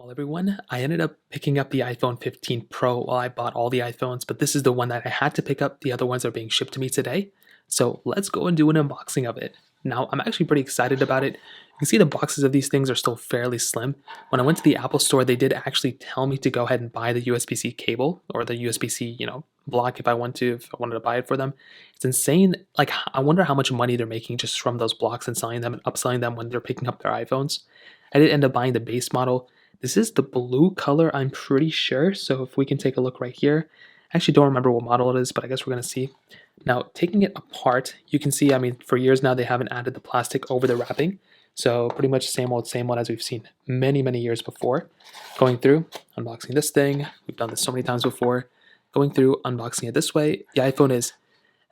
Well, everyone, I ended up picking up the iPhone 15 Pro while I bought all the iPhones, but this is the one that I had to pick up. The other ones are being shipped to me today. So let's go and do an unboxing of it. Now, I'm actually pretty excited about it. You can see the boxes of these things are still fairly slim. When I went to the Apple store, they did actually tell me to go ahead and buy the USB-C cable or the USB-C, block if I wanted to buy it for them. It's insane. Like, I wonder how much money they're making just from those blocks and selling them and upselling them when they're picking up their iPhones. I did end up buying the base model. This is the blue color, I'm pretty sure. So if we can take a look right here. I actually don't remember what model it is, but I guess we're going to see. Now, taking it apart, you can see, for years now, they haven't added the plastic over the wrapping. So pretty much same old as we've seen many, many years before. Going through, unboxing this thing. We've done this so many times before. Going through, unboxing it this way. The iPhone is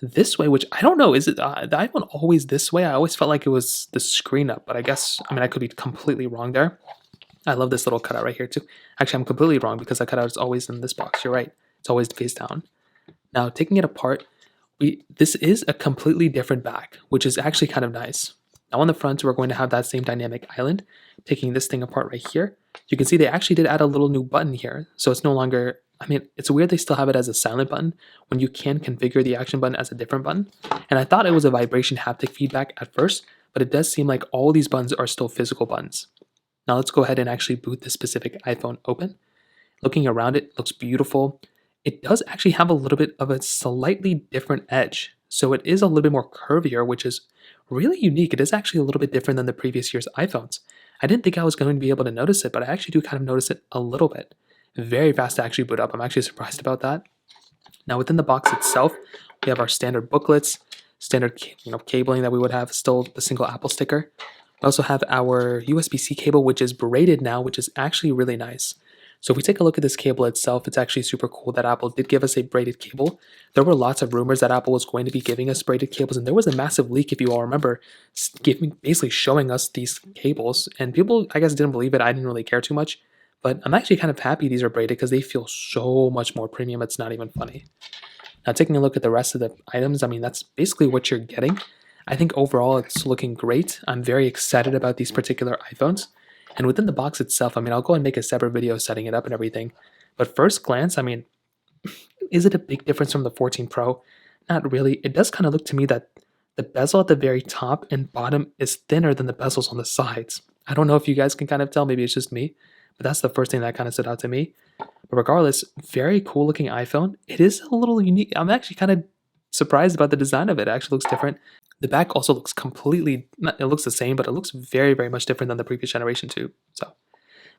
this way, which I don't know. Is it the iPhone always this way? I always felt like it was the screen up, but I guess, I could be completely wrong there. I love this little cutout right here too. Actually, I'm completely wrong because that cutout is always in this box. You're right. It's always face down. Now, taking it apart, this is a completely different back, which is actually kind of nice. Now on the front, we're going to have that same dynamic island. Taking this thing apart right here, you can see they actually did add a little new button here. So it's no longer, it's weird they still have it as a silent button when you can configure the action button as a different button. And I thought it was a vibration haptic feedback at first, but it does seem like all these buttons are still physical buttons. Now let's go ahead and actually boot this specific iPhone open. Looking around it, looks beautiful. It does actually have a little bit of a slightly different edge. So it is a little bit more curvier, which is really unique. It is actually a little bit different than the previous year's iPhones. I didn't think I was going to be able to notice it, but I actually do kind of notice it a little bit. Very fast to actually boot up. I'm actually surprised about that. Now within the box itself, we have our standard booklets, standard cabling that we would have, still the single Apple sticker. We also have our USB-C cable, which is braided now, which is actually really nice. So if we take a look at this cable itself, it's actually super cool that Apple did give us a braided cable. There were lots of rumors that Apple was going to be giving us braided cables, and there was a massive leak, if you all remember, basically showing us these cables. And people, I guess, didn't believe it. I didn't really care too much. But I'm actually kind of happy these are braided because they feel so much more premium. It's not even funny. Now taking a look at the rest of the items, that's basically what you're getting. I think overall it's looking great. I'm very excited about these particular iPhones. And within the box itself, I'll go and make a separate video setting it up and everything. But first glance, is it a big difference from the 14 Pro? Not really. It does kind of look to me that the bezel at the very top and bottom is thinner than the bezels on the sides. I don't know if you guys can kind of tell, maybe it's just me, but that's the first thing that kind of stood out to me. But regardless, very cool looking iPhone. It is a little unique. I'm actually kind of surprised about the design of it. It actually looks different. The back also looks it looks the same, but it looks very, very much different than the previous generation too. So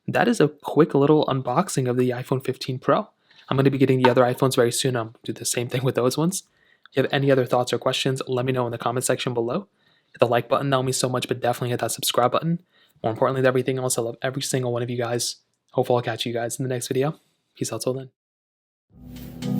that is a quick little unboxing of the iPhone 15 Pro. I'm going to be getting the other iPhones very soon. I'll do the same thing with those ones. If you have any other thoughts or questions, let me know in the comment section below. Hit the like button, that will mean so much, but definitely hit that subscribe button. More importantly than everything else, I love every single one of you guys. Hopefully I'll catch you guys in the next video. Peace out till then.